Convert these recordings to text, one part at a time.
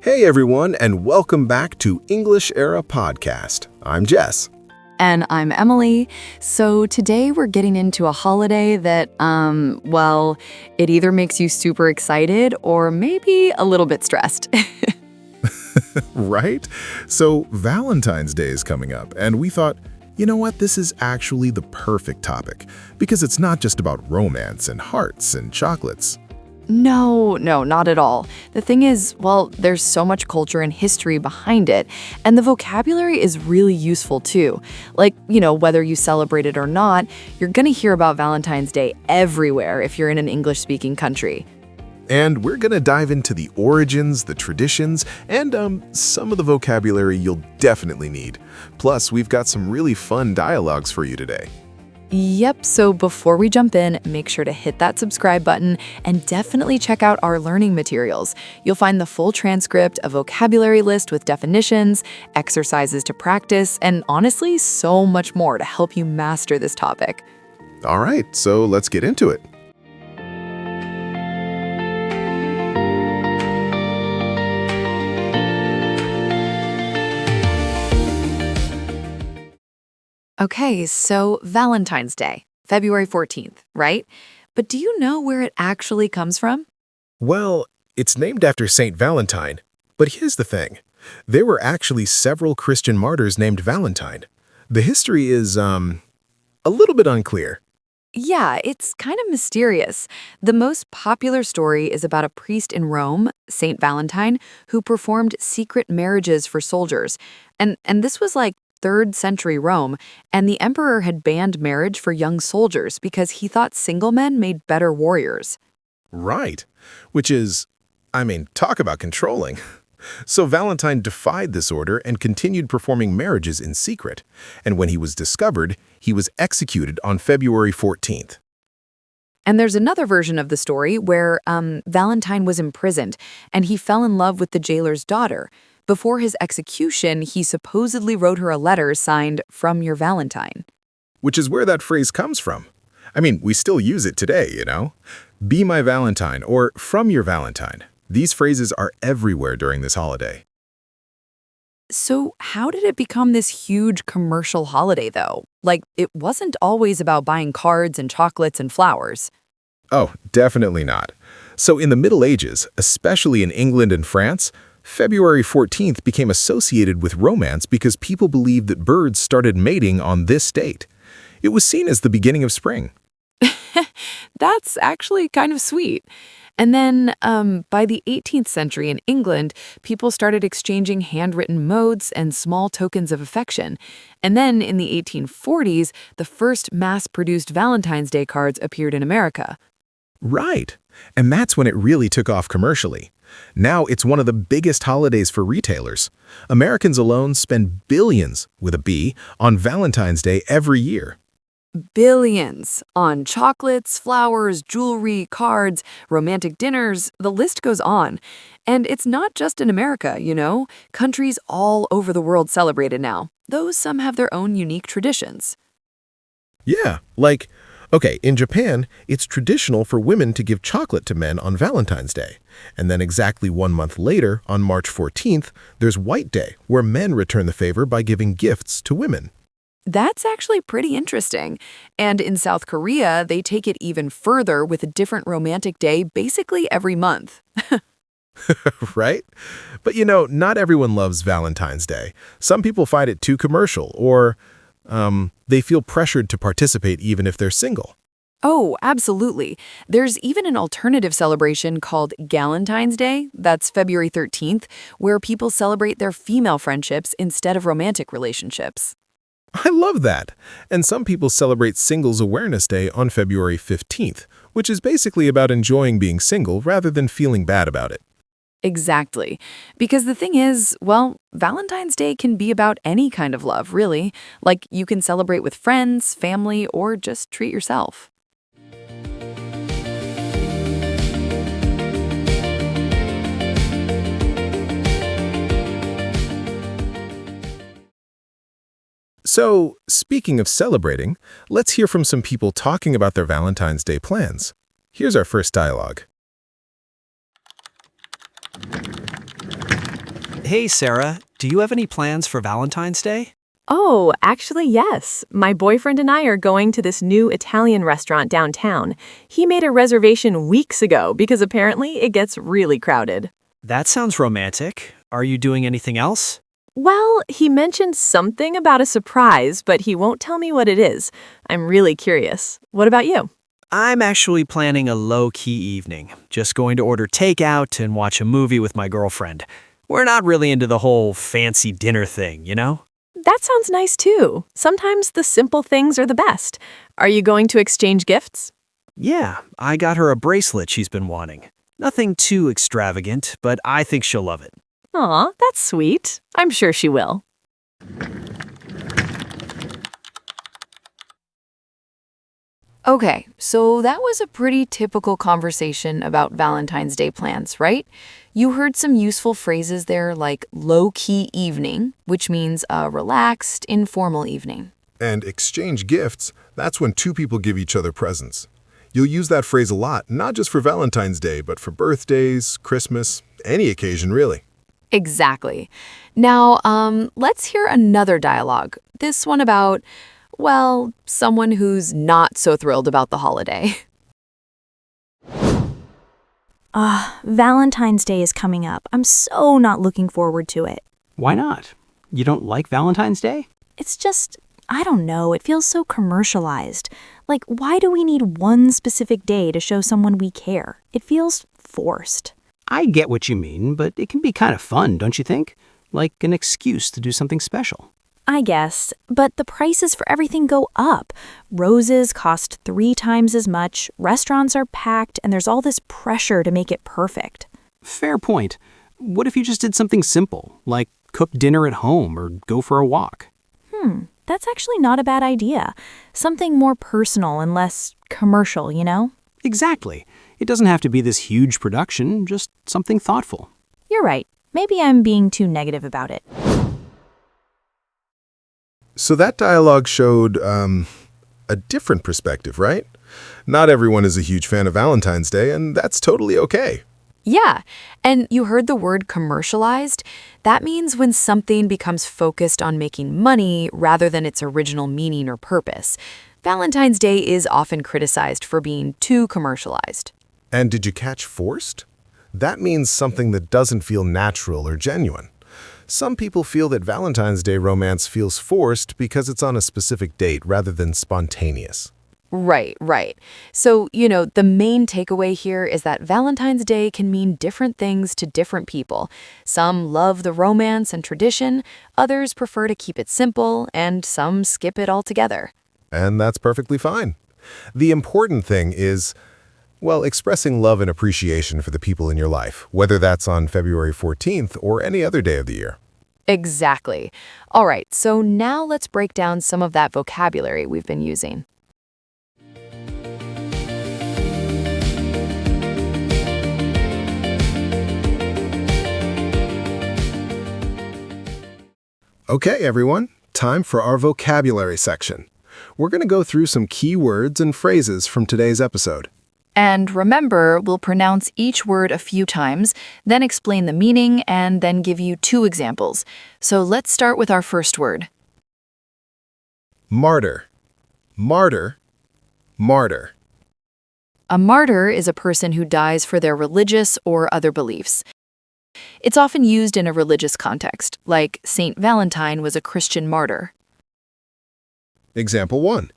Hey everyone, and welcome back to English Era Podcast. I'm Jess. And I'm Emily. So today we're getting into a holiday that, it either makes you super excited or maybe a little bit stressed. Right? So Valentine's Day is coming up, and we thought, you know what, this is actually the perfect topic, because it's not just about romance and hearts and chocolates. No, not at all. The thing is, there's so much culture and history behind it, and the vocabulary is really useful too. Like, whether you celebrate it or not, you're gonna hear about Valentine's Day everywhere if you're in an English-speaking country. And we're gonna dive into the origins, the traditions, and some of the vocabulary you'll definitely need. Plus, we've got some really fun dialogues for you today. Yep, so before we jump in, make sure to hit that subscribe button and definitely check out our learning materials. You'll find the full transcript, a vocabulary list with definitions, exercises to practice, and honestly, so much more to help you master this topic. All right, so let's get into it. Okay, so Valentine's Day, February 14th, right? But do you know where it actually comes from? Well, it's named after Saint Valentine, but here's the thing. There were actually several Christian martyrs named Valentine. The history is, a little bit unclear. Yeah, it's kind of mysterious. The most popular story is about a priest in Rome, Saint Valentine, who performed secret marriages for soldiers. And this was like 3rd century Rome, and the emperor had banned marriage for young soldiers because he thought single men made better warriors. Right, which is, talk about controlling. So Valentine defied this order and continued performing marriages in secret. And when he was discovered, he was executed on February 14th. And there's another version of the story where Valentine was imprisoned, and he fell in love with the jailer's daughter. Before his execution, he supposedly wrote her a letter signed, "From your Valentine." Which is where that phrase comes from. We still use it today, Be my Valentine or from your Valentine. These phrases are everywhere during this holiday. So how did it become this huge commercial holiday, though? Like, it wasn't always about buying cards and chocolates and flowers. Oh, definitely not. So in the Middle Ages, especially in England and France, February 14th became associated with romance because people believed that birds started mating on this date. It was seen as the beginning of spring. That's actually kind of sweet. And then by the 18th century in England, people started exchanging handwritten modes and small tokens of affection. And then in the 1840s, the first mass-produced Valentine's Day cards appeared in America. Right. And that's when it really took off commercially. Now it's one of the biggest holidays for retailers. Americans alone spend billions, with a B, on Valentine's Day every year. Billions on chocolates, flowers, jewelry, cards, romantic dinners, the list goes on. And it's not just in America, Countries all over the world celebrate it now, though some have their own unique traditions. Yeah, in Japan, it's traditional for women to give chocolate to men on Valentine's Day. And then exactly 1 month later, on March 14th, there's White Day, where men return the favor by giving gifts to women. That's actually pretty interesting. And in South Korea, they take it even further with a different romantic day basically every month. Right? But not everyone loves Valentine's Day. Some people find it too commercial, or they feel pressured to participate even if they're single. Oh, absolutely. There's even an alternative celebration called Galentine's Day, that's February 13th, where people celebrate their female friendships instead of romantic relationships. I love that. And some people celebrate Singles Awareness Day on February 15th, which is basically about enjoying being single rather than feeling bad about it. Exactly. Because the thing is, Valentine's Day can be about any kind of love, really. Like, you can celebrate with friends, family, or just treat yourself. So, speaking of celebrating, let's hear from some people talking about their Valentine's Day plans. Here's our first dialogue. Hey, Sarah, do you have any plans for Valentine's Day? Oh, actually, yes. My boyfriend and I are going to this new Italian restaurant downtown. He made a reservation weeks ago because apparently it gets really crowded. That sounds romantic. Are you doing anything else? Well, he mentioned something about a surprise, but he won't tell me what it is. I'm really curious. What about you? I'm actually planning a low-key evening, just going to order takeout and watch a movie with my girlfriend. We're not really into the whole fancy dinner thing, you know? That sounds nice too. Sometimes the simple things are the best. Are you going to exchange gifts? Yeah, I got her a bracelet she's been wanting. Nothing too extravagant, but I think she'll love it. Aw, that's sweet. I'm sure she will. Okay, so that was a pretty typical conversation about Valentine's Day plans, right? You heard some useful phrases there like low-key evening, which means a relaxed, informal evening. And exchange gifts, that's when two people give each other presents. You'll use that phrase a lot, not just for Valentine's Day, but for birthdays, Christmas, any occasion really. Exactly. Now, let's hear another dialogue. This one about, well, someone who's not so thrilled about the holiday. Valentine's Day is coming up. I'm so not looking forward to it. Why not? You don't like Valentine's Day? It's just, I don't know, it feels so commercialized. Like, why do we need one specific day to show someone we care? It feels forced. I get what you mean, but it can be kind of fun, don't you think? Like an excuse to do something special. I guess, but the prices for everything go up. Roses cost 3 times as much, restaurants are packed, and there's all this pressure to make it perfect. Fair point. What if you just did something simple, like cook dinner at home or go for a walk? That's actually not a bad idea. Something more personal and less commercial, you know? Exactly. It doesn't have to be this huge production, just something thoughtful. You're right. Maybe I'm being too negative about it. So that dialogue showed, a different perspective, right? Not everyone is a huge fan of Valentine's Day, and that's totally okay. Yeah, and you heard the word commercialized? That means when something becomes focused on making money rather than its original meaning or purpose. Valentine's Day is often criticized for being too commercialized. And did you catch forced? That means something that doesn't feel natural or genuine. Some people feel that Valentine's Day romance feels forced because it's on a specific date rather than spontaneous. Right. So, the main takeaway here is that Valentine's Day can mean different things to different people. Some love the romance and tradition, others prefer to keep it simple, and some skip it altogether. And that's perfectly fine. The important thing is, well, expressing love and appreciation for the people in your life, whether that's on February 14th or any other day of the year. Exactly. All right, so now let's break down some of that vocabulary we've been using. Okay, everyone, time for our vocabulary section. We're going to go through some key words and phrases from today's episode. And remember, we'll pronounce each word a few times, then explain the meaning, and then give you 2 examples. So let's start with our first word. Martyr. Martyr. Martyr. A martyr is a person who dies for their religious or other beliefs. It's often used in a religious context, like Saint Valentine was a Christian martyr. Example 1.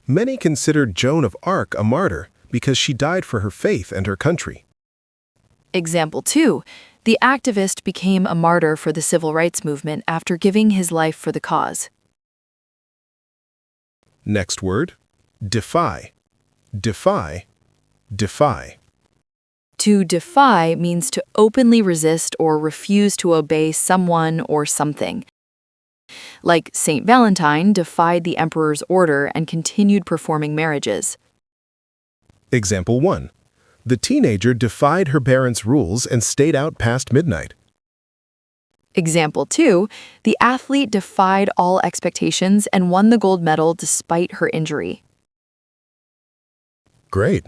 Many considered Joan of Arc a martyr because she died for her faith and her country. Example 2. The activist became a martyr for the civil rights movement after giving his life for the cause. Next word, defy. Defy. Defy. To defy means to openly resist or refuse to obey someone or something. Like Saint Valentine defied the emperor's order and continued performing marriages. Example 1. The teenager defied her parents' rules and stayed out past midnight. Example 2. The athlete defied all expectations and won the gold medal despite her injury. Great.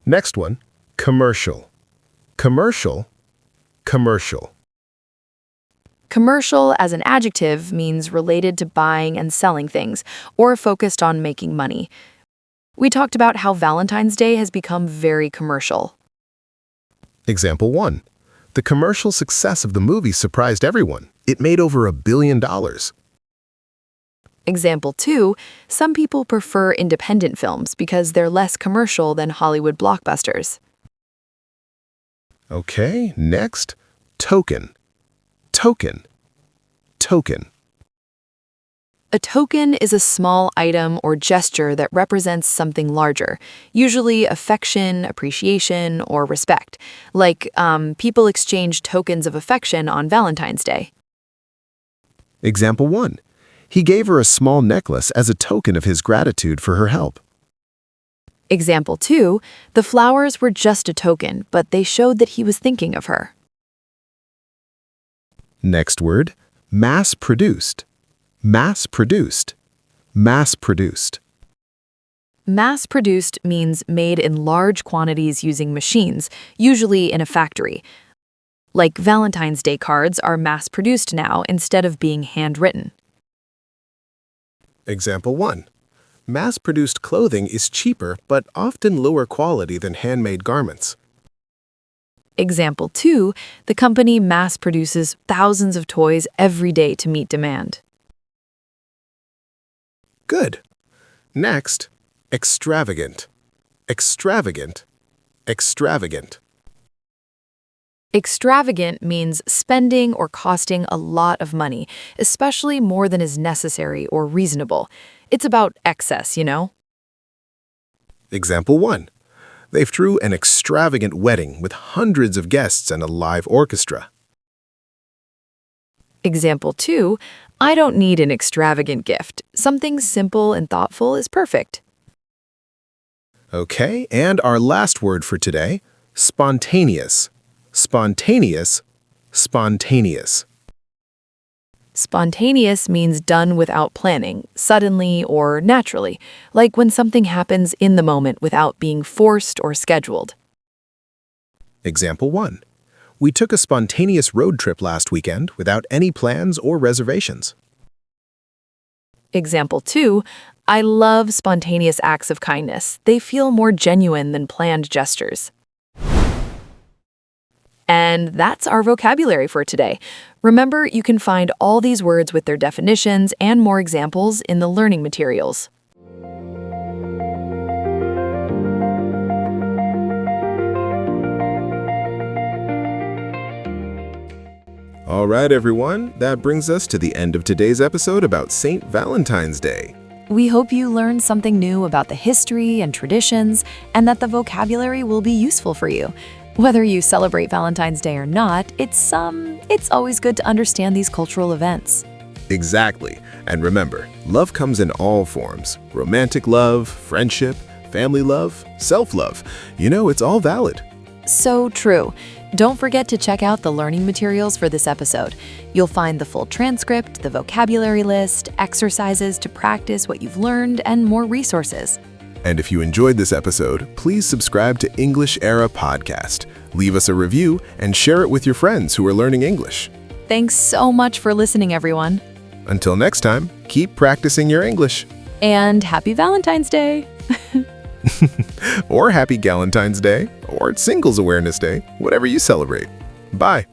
Next one, commercial. Commercial. Commercial. Commercial as an adjective means related to buying and selling things, or focused on making money. We talked about how Valentine's Day has become very commercial. Example 1. The commercial success of the movie surprised everyone. It made over $1 billion. Example 2, some people prefer independent films because they're less commercial than Hollywood blockbusters. Okay, next, token. Token. Token. A token is a small item or gesture that represents something larger, usually affection, appreciation, or respect. Like, people exchange tokens of affection on Valentine's Day. Example 1. He gave her a small necklace as a token of his gratitude for her help. Example 2, the flowers were just a token, but they showed that he was thinking of her. Next word, mass-produced. Mass-produced. Mass-produced. Mass-produced means made in large quantities using machines, usually in a factory. Like Valentine's Day cards are mass-produced now instead of being handwritten. Example 1. Mass-produced clothing is cheaper but often lower quality than handmade garments. Example 2, the company mass-produces thousands of toys every day to meet demand. Good. Next, extravagant. Extravagant. Extravagant. Extravagant means spending or costing a lot of money, especially more than is necessary or reasonable. It's about excess, you know? Example 1. They threw an extravagant wedding with hundreds of guests and a live orchestra. Example 2, I don't need an extravagant gift. Something simple and thoughtful is perfect. Okay, and our last word for today, spontaneous. Spontaneous. Spontaneous. Spontaneous means done without planning, suddenly or naturally, like when something happens in the moment without being forced or scheduled. Example 1. We took a spontaneous road trip last weekend without any plans or reservations. Example 2, I love spontaneous acts of kindness. They feel more genuine than planned gestures. And that's our vocabulary for today. Remember, you can find all these words with their definitions and more examples in the learning materials. All right, everyone, that brings us to the end of today's episode about Saint Valentine's Day. We hope you learned something new about the history and traditions, and that the vocabulary will be useful for you. Whether you celebrate Valentine's Day or not, it's always good to understand these cultural events. Exactly. And remember, love comes in all forms. Romantic love, friendship, family love, self-love. You know, it's all valid. So true. Don't forget to check out the learning materials for this episode. You'll find the full transcript, the vocabulary list, exercises to practice what you've learned, and more resources. And if you enjoyed this episode, please subscribe to English Era Podcast. Leave us a review and share it with your friends who are learning English. Thanks so much for listening, everyone. Until next time, keep practicing your English. And happy Valentine's Day! Or Happy Galentine's Day, or Singles Awareness Day, whatever you celebrate. Bye.